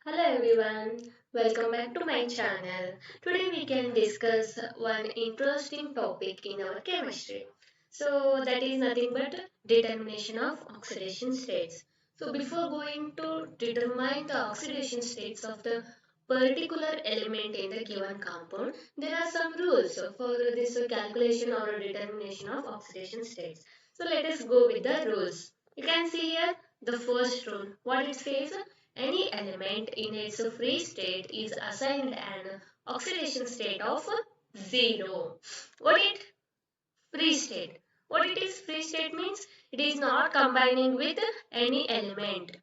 Hello everyone, welcome back to my channel. Today we can discuss one interesting topic in our chemistry. So that is nothing but determination of oxidation states. So before going to determine the oxidation states of the particular element in the given compound, there are some rules for this calculation or determination of oxidation states. So let us go with the rules. You can see here the first rule. What it says? Any element in its free state is assigned an oxidation state of 0. What it free state? What it is free state means it is not combining with any element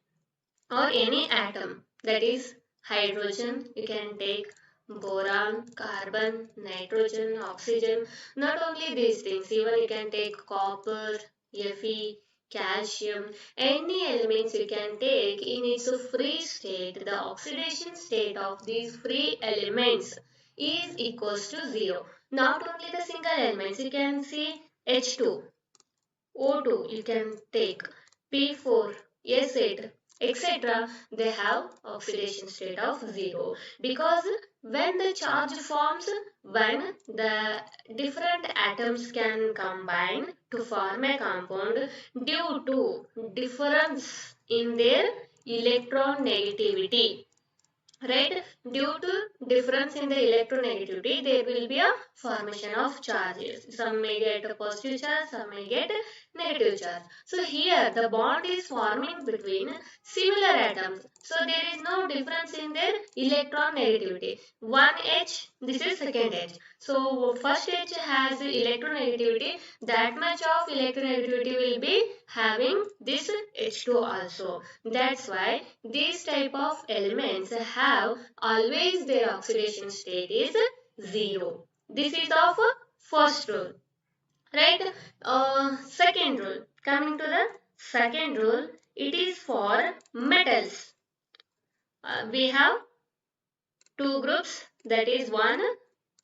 or any atom. That is hydrogen. You can take boron, carbon, nitrogen, oxygen. Not only these things, even you can take copper, Fe, calcium, any elements you can take in its free state. The oxidation state of these free elements is equals to 0. Not only the single elements, you can see H2, O2 you can take, P4, S8, etc. They have oxidation state of 0 because when the charge forms, when the different atoms can combine to form a compound due to difference in their electron negativity, right? Due to difference in the electronegativity, there will be a formation of charges. Some may get a positive charge, some may get a negative charge. So here the bond is forming between similar atoms, so there is no difference in their electron negativity. One H, this is second H. So first H has electronegativity, that much of electronegativity will be having this H2 also. That's why these type of elements have always their oxidation state is 0. This is of first rule, right? Second rule. Coming to the second rule, it is for metals. We have two groups, that is one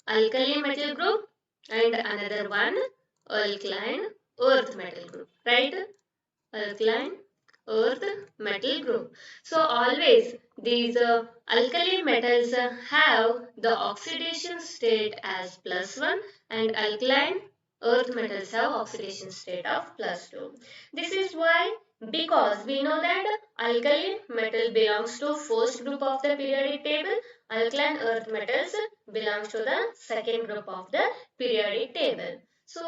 alkali metal group and another one alkaline earth metal group, right? Alkaline earth metal group. So always these alkali metals have the oxidation state as +1 and alkaline earth metals have oxidation state of +2. This is why, because we know that alkali metal belongs to first group of the periodic table, alkaline earth metals belongs to the second group of the periodic table. So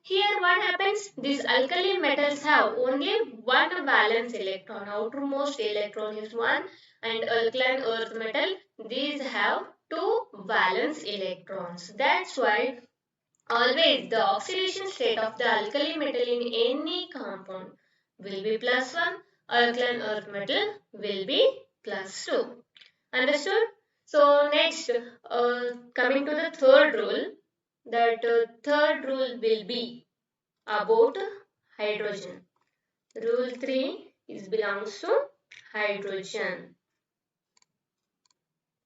here what happens? These alkali metals have only one valence electron. Outermost electron is one, and alkaline earth metal, these have two valence electrons. That's why always the oxidation state of the alkali metal in any compound will be +1. Alkaline earth metal will be +2. Understood? So next, coming to the third rule, that third rule will be about hydrogen. Rule 3 is belongs to hydrogen.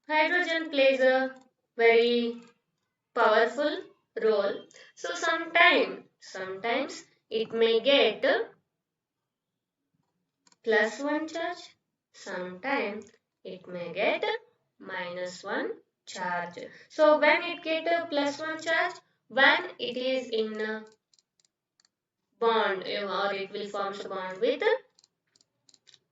Hydrogen plays a very powerful role. So sometimes it may get +1 charge, sometimes it may get -1 charge. So when it get a +1 charge, when it is in a bond or it will form a bond with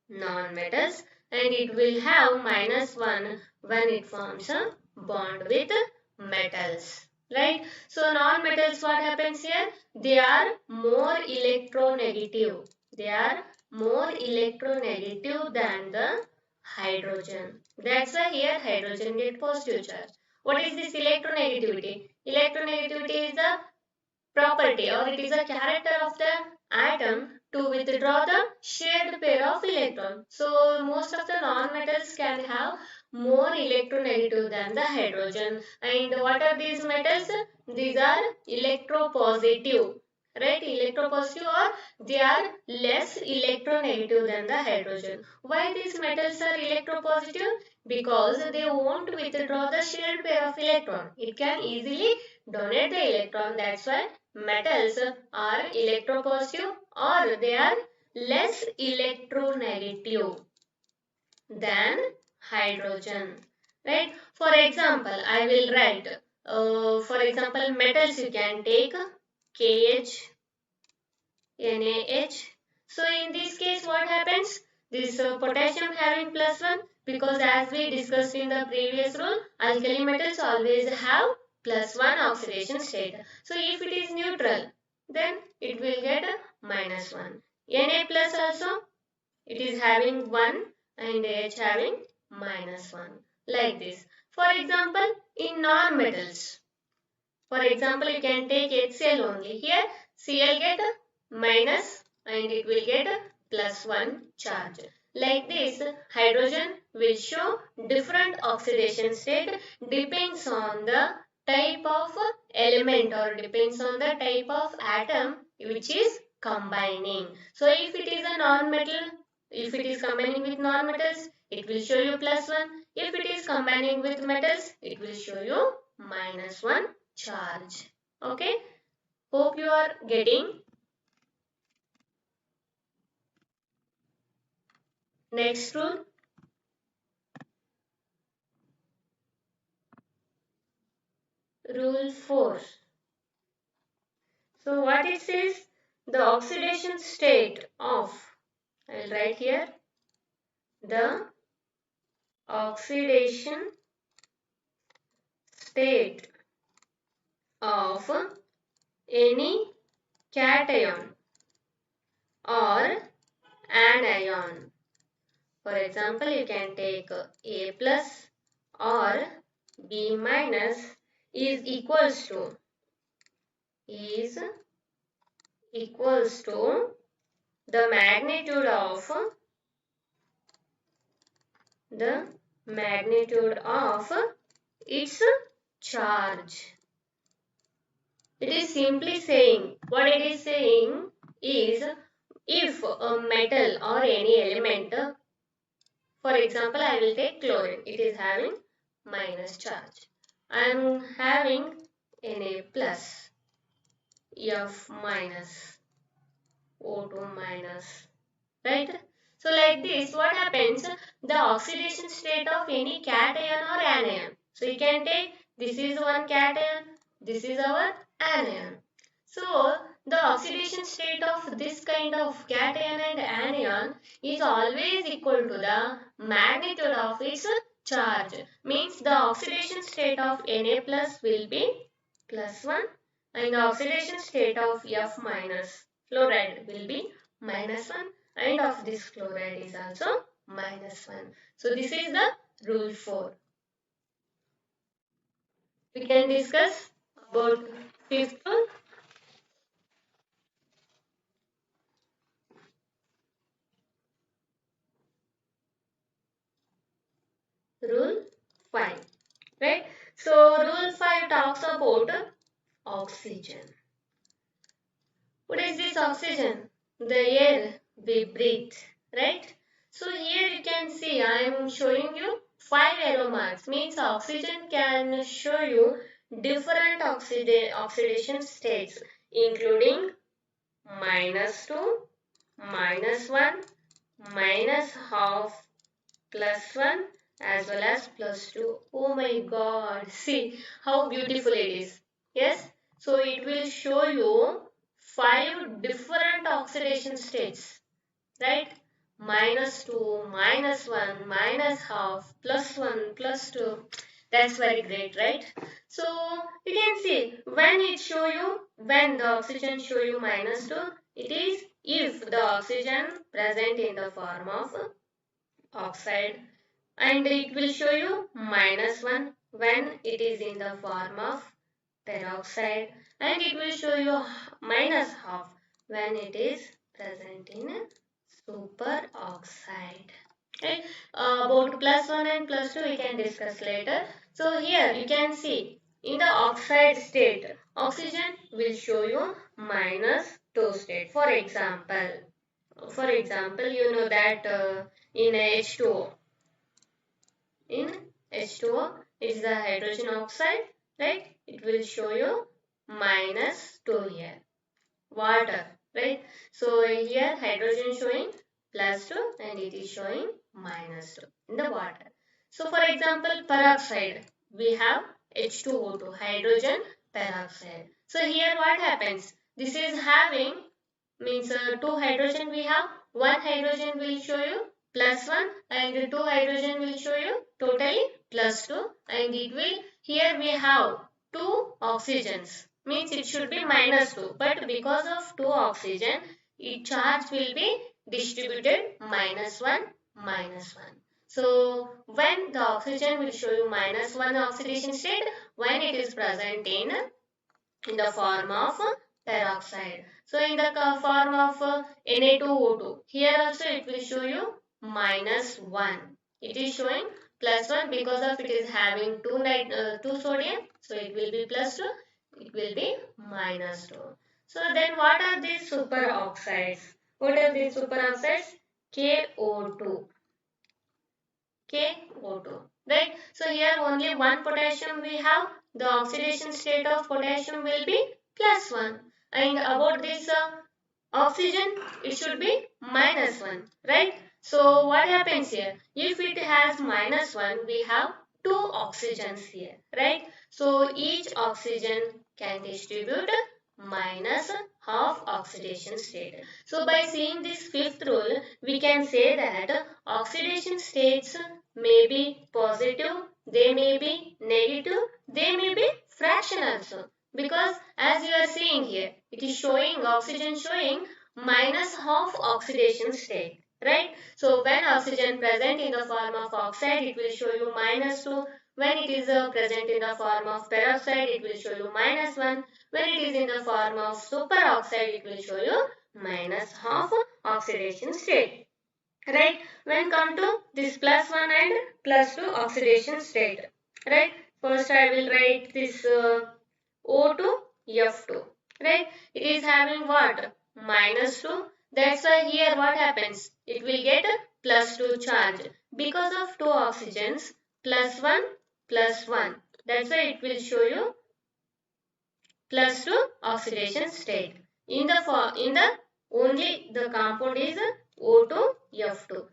non-metals, and it will have -1 when it forms a bond with metals, right? So non-metals, what happens here? They are more electronegative. They are more electronegative than the hydrogen. That's why here hydrogen get positive charge. What is this electronegativity? Electronegativity is the property, or it is a character of the atom to withdraw the shared pair of electron. So most of the non-metals can have more electronegative than the hydrogen. And what are these metals? These are electropositive. Right, electropositive, or they are less electronegative than the hydrogen. Why these metals are electropositive? Because they won't withdraw the shared pair of electron. It can easily donate the electron. That's why metals are electropositive, or they are less electronegative than hydrogen. Right? For example, I will write, for example, metals you can take KH, NaH. So in this case, what happens? This potassium having +1, because as we discussed in the previous rule, alkali metals always have +1 oxidation state. So if it is neutral, then it will get a -1. Na plus also, it is having 1 and H having -1. Like this. For example, in non-metals, for example, you can take HCl only. Here, Cl get a minus and it will get a +1 charge. Like this, hydrogen will show different oxidation state depends on the type of element or depends on the type of atom which is combining. So if it is a non-metal, if it is combining with non-metals, it will show you +1. If it is combining with metals, it will show you -1 charge. Okay, hope you are getting. Next rule, rule 4. So what it says, the oxidation state of, I will write here, the oxidation state of any cation or anion. For example, you can take A plus or B minus is is equals to the magnitude of its charge. It is simply saying, what it is saying is, if a metal or any element, for example, I will take chlorine, it is having minus charge. I am having Na plus, F minus, O2 minus, right? So like this, what happens? The oxidation state of any cation or anion. So you can take, this is one cation, this is our anion. So the oxidation state of this kind of cation and anion is always equal to the magnitude of its charge. Means the oxidation state of Na plus will be +1 and the oxidation state of F minus fluoride will be -1 and of this chloride is also -1. So this is the rule 4. We can discuss about fifth rule. Rule 5. Right? So rule 5 talks about oxygen. What is this oxygen? The air we breathe. Right? So here you can see I am showing you 5 arrow marks. Means oxygen can show you different oxidation states including -2, -1, -half, +1 as well as +2. Oh my god, see how beautiful it is. Yes, so it will show you 5 different oxidation states, right? -2, -1, -half, +1, +2. That's very great, right? So you can see when it show you, when the oxygen show you -2, it is if the oxygen present in the form of oxide, and it will show you -1 when it is in the form of peroxide, and it will show you -half when it is present in superoxide. Right? About +1 and +2 we can discuss later. So here you can see in the oxide state, oxygen will show you -2 state. For example, you know that in H2O, in H2O is the hydrogen oxide, right? It will show you -2 here. Water, right? So here hydrogen showing +2 and it is showing -2 in the water. So for example, peroxide, we have H2O2, hydrogen peroxide. So here what happens? This is having, means two hydrogen we have, one hydrogen will show you plus 1 and two hydrogen will show you totally plus 2, and it will, here we have two oxygens, means it should be minus 2, but because of two oxygen its charge will be distributed minus 1 minus 1. So when the oxygen will show you minus 1 oxidation state when it is present in the form of peroxide. So in the form of Na2O2, here also it will show you minus 1. It is showing plus 1 because of it is having 2 sodium. So it will be plus 2. It will be minus 2. So then what are these superoxides? What are these superoxides? KO2. KO2. Right? So here only one potassium we have. The oxidation state of potassium will be plus 1. And about this oxygen, it should be minus 1. Right? So what happens here? If it has minus 1, we have two oxygens here. Right? So each oxygen can distribute minus half oxidation state. So by seeing this fifth rule, we can say that oxidation states may be positive, they may be negative, they may be fraction also. Because as you are seeing here, it is showing oxygen showing minus half oxidation state. Right? So when oxygen present in the form of oxide, it will show you minus 2. When it is present in the form of peroxide, it will show you minus 1. When it is in the form of superoxide, it will show you minus half oxidation state. Right? When come to this plus 1 and plus 2 oxidation state. Right? First I will write this O2 F2. Right? It is having what? Minus 2. That's why here what happens? It will get a plus 2 charge. Because of two oxygens, plus 1 plus 1. That's why it will show you plus 2 oxidation state. In the only the compound is O2 F2.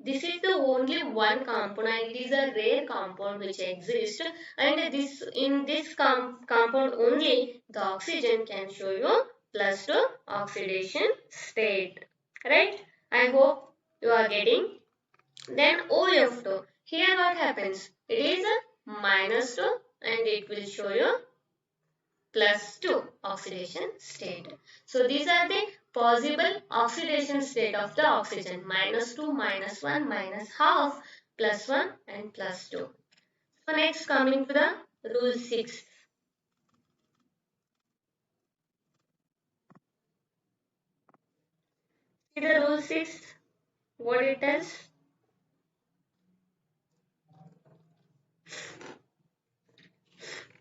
This is the only one compound. It is a rare compound which exists, and this in this compound only the oxygen can show you plus 2 oxidation state. Right? I hope you are getting. Then OF2. Here what happens? It is a minus 2 and it will show you plus 2 oxidation state. So these are the possible oxidation state of the oxygen, minus 2, minus 1, minus half, plus 1 and plus 2. So next coming to the rule 6. See the rule 6, what it tells?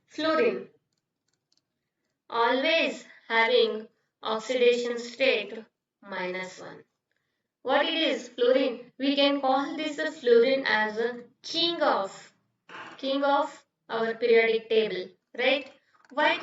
Fluorine always having oxidation state minus 1. What it is? Fluorine. We can call this the fluorine as a king of our periodic table, right? Why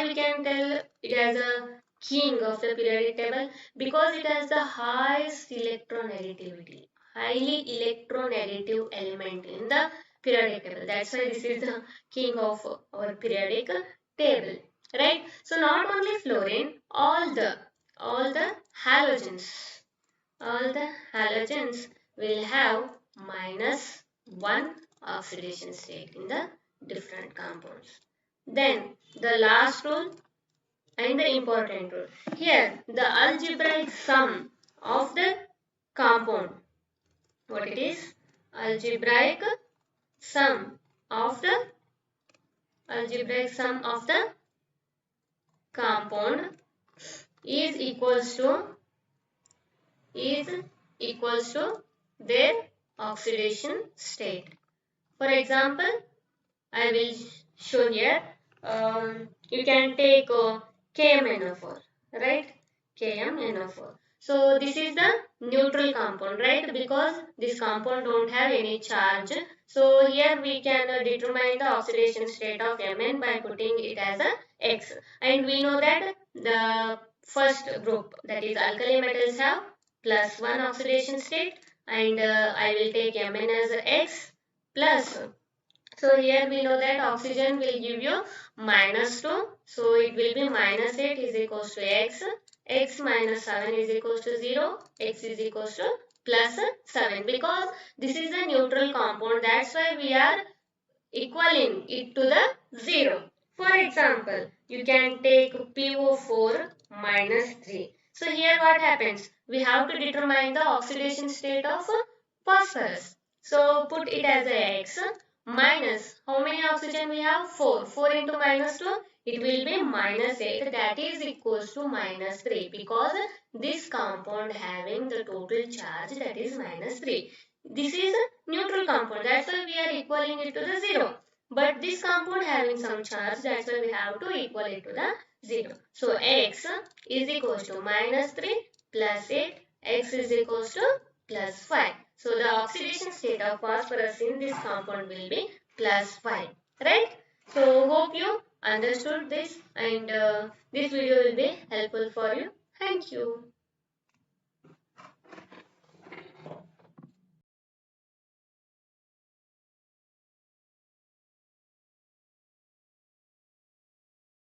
we can tell it as a king of the periodic table? Because it has the highest electronegativity, highly electronegative element in the periodic table. That's why this is the king of our periodic table, right? So not only fluorine, all the halogens, all the halogens will have minus 1 oxidation state in the different compounds. Then the last rule and the important rule. Here the algebraic sum of the compound. What it is? Algebraic sum of the compound is equals to their oxidation state. For example, I will show here. You can take KMNO4, right? KMNO4. So this is the neutral compound, right? Because this compound don't have any charge. So here we can determine the oxidation state of Mn by putting it as a X. And we know that the first group, that is alkali metals, have plus 1 oxidation state, and I will take Mn as a X, plus. So here we know that oxygen will give you -2. So it will be -8 is equals to x. X minus 7 is equals to 0. X is equals to plus 7. Because this is a neutral compound. That's why we are equaling it to the 0. For example, you can take PO4 minus 3. So here what happens? We have to determine the oxidation state of phosphorus. So put it as a X minus, how many oxygen we have? 4. 4 into minus 2, it will be -8, that is equals to -3, because this compound having the total charge, that is -3. This is a neutral compound, that's why we are equaling it to the 0. But this compound having some charge, that's why we have to equal it to the 0. So x is equals to -3 plus 8, x is equals to plus 5. So the oxidation state of phosphorus in this compound will be plus 5. Right? So hope you understood this, and this video will be helpful for you. Thank you.